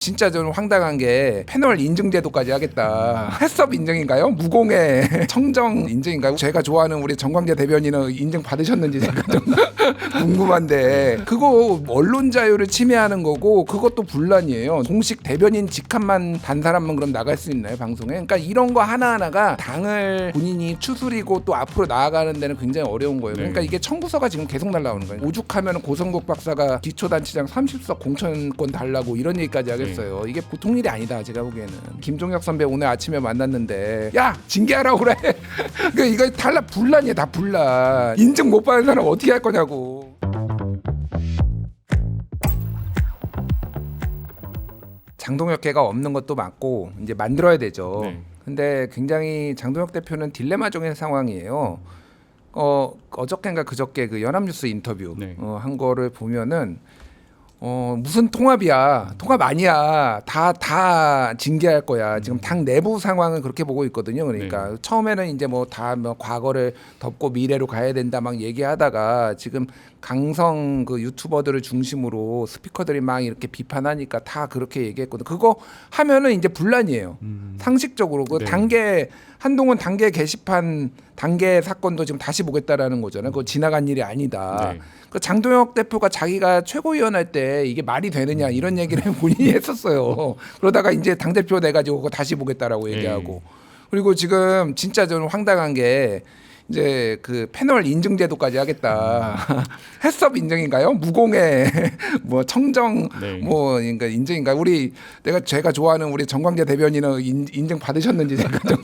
진짜 저는 황당한 게 패널 인증 제도까지 하겠다. 해썹 인증인가요? 무공해 청정 인증인가요? 제가 좋아하는 우리 정광재 대변인은 인증 받으셨는지 제가 좀 궁금한데 그거 언론 자유를 침해하는 거고 그것도 분란이에요. 공식 대변인 직함만 단 사람만 그럼 나갈 수 있나요 방송에? 그러니까 이런 거 하나하나가 당을 본인이 추스리고 또 앞으로 나아가는 데는 굉장히 어려운 거예요. 그러니까 이게 청구서가 지금 계속 날라오는 거예요. 오죽하면 고성국 박사가 기초단체장 30석 공천권 달라고 이런 얘기까지 하겠어요. 이게 보통 일이 아니다 제가 보기에는. 김종혁 선배 오늘 아침에 만났는데 야 징계하라고 그래. 그러니까 이거 탈락 분란이야 다 분란. 인증 못 받는 사람 어떻게 할 거냐고. 장동혁계가 없는 것도 맞고 이제 만들어야 되죠. 근데 굉장히 장동혁 대표는 딜레마적인 상황이에요. 어저께인가 그저께 그 연합뉴스 인터뷰 한 거를 보면은 무슨 통합이야, 통합 아니야, 다 징계할 거야. 지금 당 내부 상황은 그렇게 보고 있거든요. 그러니까 처음에는 이제 뭐 다 뭐 과거를 덮고 미래로 가야 된다 막 얘기하다가 지금 강성 그 유튜버들을 중심으로 스피커들이 막 이렇게 비판하니까 다 그렇게 얘기했거든. 그거 하면은 이제 분란이에요. 상식적으로 그 단계 한동훈 단계 게시판 단계 사건도 지금 다시 보겠다라는 거잖아요. 그거 지나간 일이 아니다. 그 장동혁 대표가 자기가 최고위원 할 때 이게 말이 되느냐 이런 얘기를 본인이 했었어요. 그러다가 이제 당 대표 돼가지고 그거 다시 보겠다라고 얘기하고. 그리고 지금 진짜 저는 황당한 게 이제 그 패널 인증 제도까지 하겠다. 해썹 인증인가요? 무공해 뭐 청정 뭐 그러니까 인증인가? 제가 좋아하는 우리 정광재 대변인은 인증 받으셨는지 제가 좀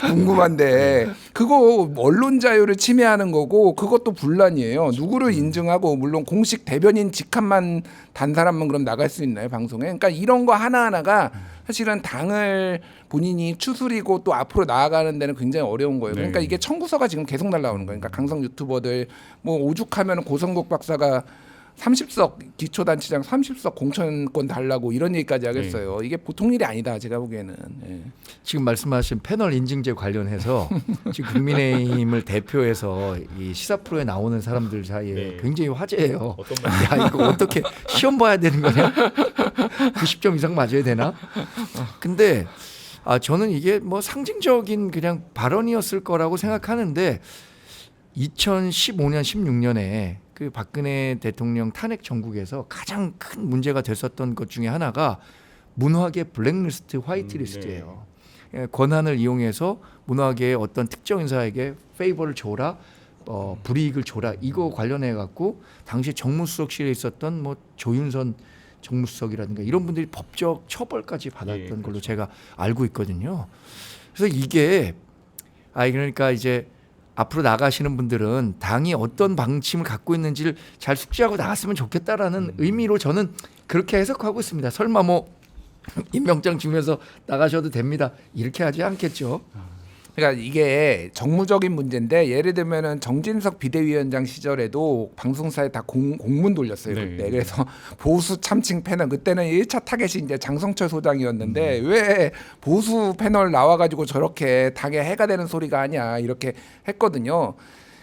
궁금한데 그거 언론 자유를 침해하는 거고 그것도 분란이에요. 누구를 인증하고 물론 공식 대변인 직함만 단 사람만 그럼 나갈 수 있나요 방송에? 그러니까 이런 거 하나하나가 사실은 당을 본인이 추스리고 또 앞으로 나아가는 데는 굉장히 어려운 거예요. 그러니까 이게 청구서가 지금 계속 날라오는 거예요. 그러니까 강성 유튜버들 뭐 오죽하면 고성국 박사가 30석 기초단체장 30석 공천권 달라고 이런 얘기까지 하겠어요. 이게 보통 일이 아니다 제가 보기에는. 지금 말씀하신 패널 인증제 관련해서 지금 국민의힘을 대표해서 이 시사 프로에 나오는 사람들 사이에 굉장히 화제예요. 야 이거 어떻게 시험 봐야 되는 거냐? 90점 이상 맞아야 되나? 근데 저는 이게 뭐 상징적인 그냥 발언이었을 거라고 생각하는데 2015년 16년에 그 박근혜 대통령 탄핵 정국에서 가장 큰 문제가 됐었던 것 중에 하나가 문화계 블랙리스트, 화이트리스트예요. 권한을 이용해서 문화계의 어떤 특정 인사에게 페이버를 줘라, 불이익을 줘라 이거 관련해 갖고 당시 정무수석실에 있었던 뭐 조윤선 정무수석이라든가 이런 분들이 법적 처벌까지 받았던 걸로 제가 알고 있거든요. 그래서 이게 그러니까 이제 앞으로 나가시는 분들은 당이 어떤 방침을 갖고 있는지를 잘 숙지하고 나갔으면 좋겠다라는 의미로 저는 그렇게 해석하고 있습니다. 설마 뭐 임명장 주면서 나가셔도 됩니다 이렇게 하지 않겠죠. 그러니까 이게 정무적인 문제인데 예를 들면은 정진석 비대위원장 시절에도 방송사에 다 공문 돌렸어요 그때. 그래서 보수 참칭 패널 그때는 1차 타겟이 이제 장성철 소장이었는데 왜 보수 패널 나와가지고 저렇게 당에 해가 되는 소리가 하냐 이렇게 했거든요.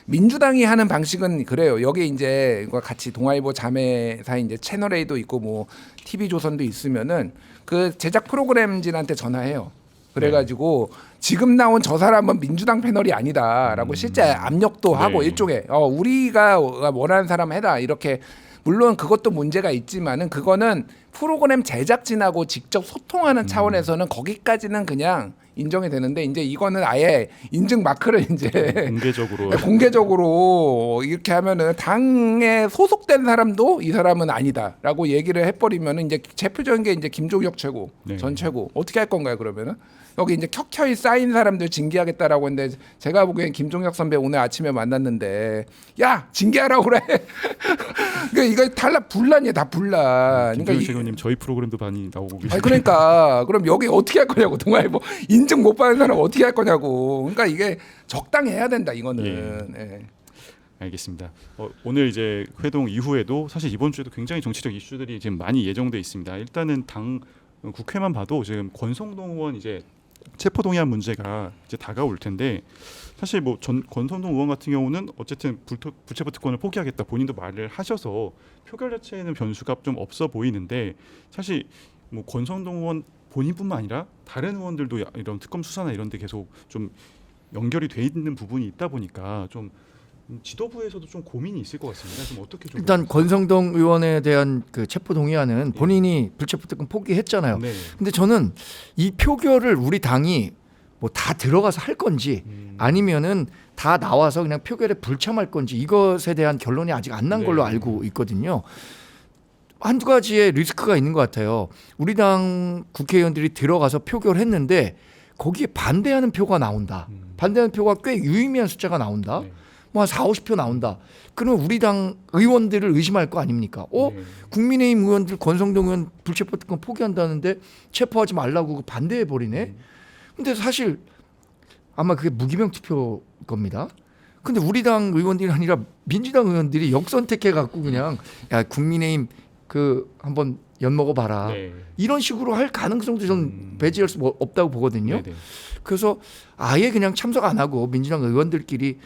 민주당이 하는 방식은 그래요. 여기 이제 같이 동아일보 자매사 이제 채널 A도 있고 뭐 TV조선도 있으면은 그 제작 프로그램진한테 전화해요. 그래가지고 지금 나온 저 사람은 민주당 패널이 아니다라고 실제 압력도 하고 일종의 우리가 원하는 사람 해라 이렇게. 물론 그것도 문제가 있지만은 그거는 프로그램 제작진하고 직접 소통하는 차원에서는 거기까지는 그냥 인정이 되는데 이제 이거는 아예 인증 마크를 이제 공개적으로 이렇게 하면은 당에 소속된 사람도 이 사람은 아니다라고 얘기를 해버리면은 이제 대표적인 게 이제 김종혁 최고 전 최고 어떻게 할 건가요 그러면은? 여기 이제 켜켜이 쌓인 사람들 징계하겠다라고 했는데 제가 보기엔 김종혁 선배 오늘 아침에 만났는데 야 징계하라고 그래. 그러니까 이거 탈락 분란이야 다 분란. 김종혁 최고님 저희 프로그램도 많이 나오고 계시네요. 그러니까 그럼 여기 어떻게 할 거냐고 동아일보 인증 못 받는 사람 어떻게 할 거냐고. 그러니까 이게 적당히 해야 된다 이거는. 알겠습니다. 오늘 이제 회동 이후에도 사실 이번 주에도 굉장히 정치적 이슈들이 지금 많이 예정돼 있습니다. 일단은 당 국회만 봐도 지금 권성동 의원 이제 체포동의안 문제가 이제 다가올 텐데 사실 뭐 권성동 의원 같은 경우는 어쨌든 불체포 특권을 포기하겠다 본인도 말을 하셔서 표결 자체에는 변수가 좀 없어 보이는데 사실 뭐 권성동 의원 본인뿐만 아니라 다른 의원들도 이런 특검 수사나 이런 데 계속 좀 연결이 돼 있는 부분이 있다 보니까 좀 지도부에서도 좀 고민이 있을 것 같습니다. 좀 어떻게 좀 일단 권성동 의원에 대한 그 체포 동의안은 본인이 불체포 특권 포기했잖아요. 네. 근데 저는 이 표결을 우리 당이 뭐 다 들어가서 할 건지 아니면은 다 나와서 그냥 표결에 불참할 건지 이것에 대한 결론이 아직 안 난 걸로 네. 알고 있거든요. 한두 가지의 리스크가 있는 것 같아요. 우리 당 국회의원들이 들어가서 표결했는데 거기에 반대하는 표가 나온다. 반대하는 표가 꽤 유의미한 숫자가 나온다. 네. 뭐 한 4, 50표 나온다. 그러면 우리 당 의원들을 의심할 거 아닙니까? 네. 국민의힘 의원들 권성동 의원 불체포 특권 포기한다는데 체포하지 말라고 반대해 버리네. 근데 사실 아마 그게 무기명 투표일 겁니다. 근데 우리 당 의원들이 아니라 민주당 의원들이 역선택해 갖고 그냥 야 국민의힘 그 한번 엿먹어 봐라. 네. 이런 식으로 할 가능성도 저는 배제할 수 없다고 보거든요. 네, 네. 그래서 아예 그냥 참석 안 하고 민주당 의원들끼리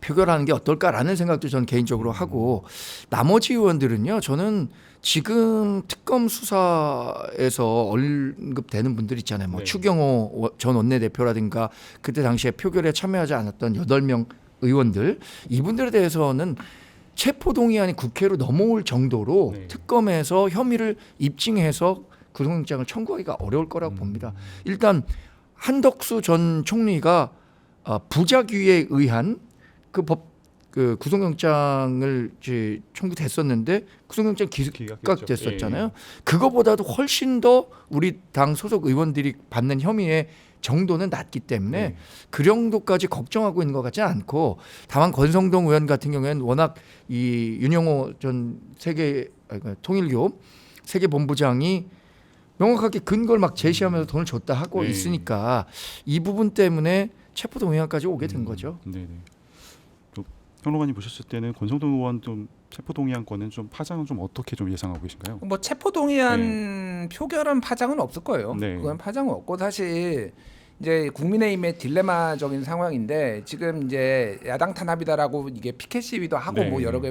표결하는 게 어떨까라는 생각도 저는 개인적으로 하고 나머지 의원들은요. 저는 지금 특검 수사에서 언급되는 분들 있잖아요. 뭐 네. 추경호 전 원내대표라든가 그때 당시에 표결에 참여하지 않았던 8명 의원들 이분들에 대해서는 체포동의안이 국회로 넘어올 정도로 네. 특검에서 혐의를 입증해서 구속영장을 청구하기가 어려울 거라고 봅니다. 일단 한덕수 전 총리가 부작위에 의한 그 구속영장을 이제 청구됐었는데 구속영장 기각됐었잖아요. 예. 그거보다도 훨씬 더 우리 당 소속 의원들이 받는 혐의의 정도는 낮기 때문에 그 정도까지 걱정하고 있는 것 같지는 않고 다만 권성동 의원 같은 경우에는 워낙 이 윤영호 전 통일교 세계본부장이 명확하게 근거를 막 제시하면서 돈을 줬다 하고 네. 있으니까 이 부분 때문에 체포동의안까지 오게 된 거죠. 네. 또 평론가님 보셨을 때는 권성동 의원 좀 체포동의안권은 좀 파장은 좀 어떻게 좀 예상하고 계신가요? 뭐 체포동의안 표결은 파장은 없을 거예요. 네. 그건 파장은 없고 사실 이제 국민의힘의 딜레마적인 상황인데 지금 이제 야당 탄압이다라고 이게 피켓 시위도 하고 네. 뭐 여러 개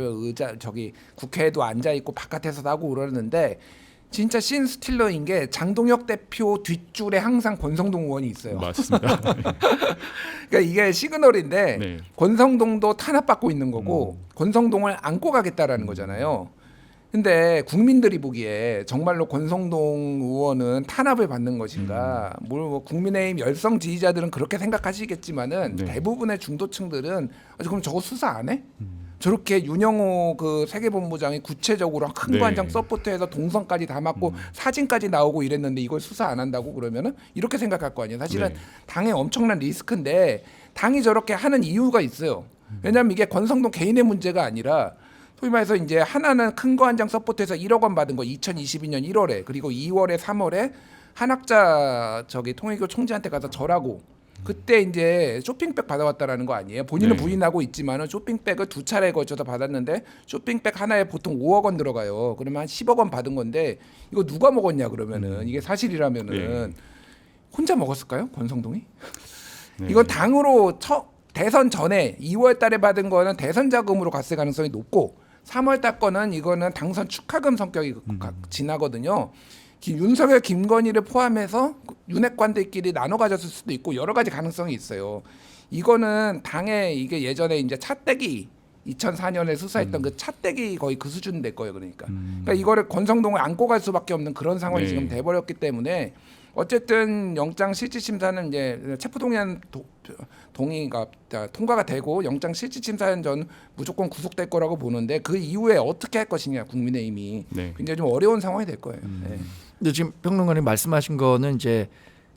국회에도 앉아 있고 바깥에서도 하고 그러는데 진짜 신 스틸러인 게 장동혁 대표 뒷줄에 항상 권성동 의원이 있어요. 맞습니다. 그러니까 이게 시그널인데 네. 권성동도 탄압받고 있는 거고 권성동을 안고 가겠다라는 거잖아요. 근데 국민들이 보기에 정말로 권성동 의원은 탄압을 받는 것인가? 뭐 국민의힘 열성 지지자들은 그렇게 생각하시겠지만은 네. 대부분의 중도층들은 그럼 저거 수사 안 해? 저렇게 윤영호 그 세계본부장이 구체적으로 큰 거 네. 한 장 서포트해서 동선까지 다 맞고 사진까지 나오고 이랬는데 이걸 수사 안 한다고 그러면은 이렇게 생각할 거 아니에요. 사실은 네. 당의 엄청난 리스크인데 당이 저렇게 하는 이유가 있어요. 왜냐하면 이게 권성동 개인의 문제가 아니라 소위 말해서 이제 하나는 큰 거 한 장 서포트해서 1억 원 받은 거 2022년 1월에 그리고 2월에 3월에 한학자 통일교 총재한테 가서 절하고 그때 이제 쇼핑백 받아왔다라는 거 아니에요. 본인은 네. 부인하고 있지만은 쇼핑백을 2차례에 걸쳐서 받았는데 쇼핑백 하나에 보통 5억 원 들어가요. 그러면 한 10억 원 받은 건데 이거 누가 먹었냐 그러면은 이게 사실이라면은 혼자 먹었을까요? 권성동이? 네. 이건 당으로 대선 전에 2월 달에 받은 거는 대선 자금으로 갔을 가능성이 높고 3월 달 거는 이거는 당선 축하금 성격이 지나거든요. 윤석열, 김건희를 포함해서 윤핵관들끼리 나눠 가졌을 수도 있고 여러 가지 가능성이 있어요. 이거는 당의 이게 예전에 이제 차떼기 2004년에 수사했던 그 차떼기 거의 그 수준 될 거예요. 그러니까 이거를 권성동을 안고 갈 수밖에 없는 그런 상황이 네. 지금 돼버렸기 때문에 어쨌든 영장 실질 심사는 이제 체포동의안 동의가 통과가 되고 영장 실질 심사는 전 무조건 구속될 거라고 보는데 그 이후에 어떻게 할 것이냐 국민의힘이 네. 굉장히 좀 어려운 상황이 될 거예요. 네. 근데 지금 평론가님 말씀하신 거는 이제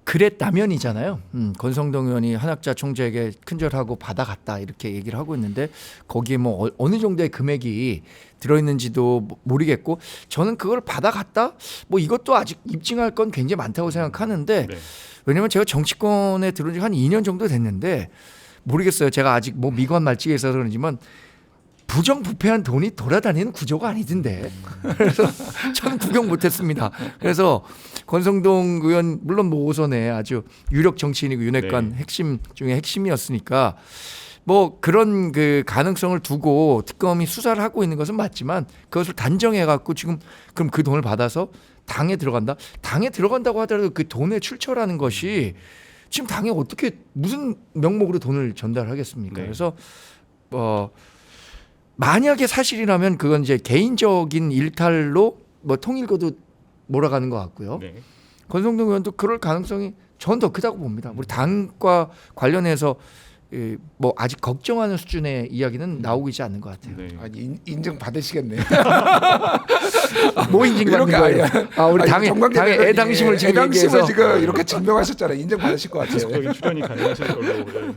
그랬다면이잖아요. 권성동 의원이 한학자 총재에게 큰절하고 받아갔다 이렇게 얘기를 하고 있는데 거기에 뭐 어느 정도의 금액이 들어있는지도 모르겠고 저는 그걸 받아갔다 뭐 이것도 아직 입증할 건 굉장히 많다고 생각하는데 네. 왜냐면 제가 정치권에 들어온 지 한 2년 정도 됐는데 모르겠어요. 제가 아직 뭐 미관 말직에 있어서 그런지만 부정부패한 돈이 돌아다니는 구조가 아니던데. 그래서 저는 구경 못했습니다. 그래서 권성동 의원 물론 뭐 오선에 아주 유력 정치인이고 윤핵관 네. 핵심 중에 핵심이었으니까 뭐 그런 그 가능성을 두고 특검이 수사를 하고 있는 것은 맞지만 그것을 단정해 갖고 지금 그럼 그 돈을 받아서 당에 들어간다. 당에 들어간다고 하더라도 그 돈의 출처라는 것이 지금 당에 어떻게 무슨 명목으로 돈을 전달하겠습니까? 네. 그래서 만약에 사실이라면 그건 이제 개인적인 일탈로 뭐 통일교도 몰아가는 것 같고요. 네. 권성동 의원도 그럴 가능성이 전 더 크다고 봅니다. 우리 당과 관련해서 뭐 아직 걱정하는 수준의 이야기는 나오고 있지 않는 것 같아요. 네. 아니, 인증 받으시겠네. 뭐 인증받는 이렇게 거예요? 우리 당의 정광재 당의 대변인이 애당심을 지금 애당심을 얘기해서 지금 이렇게 증명하셨잖아요. 인증 받으실 것 같아요. 적극적인 출연이 가능하실 걸로. 네.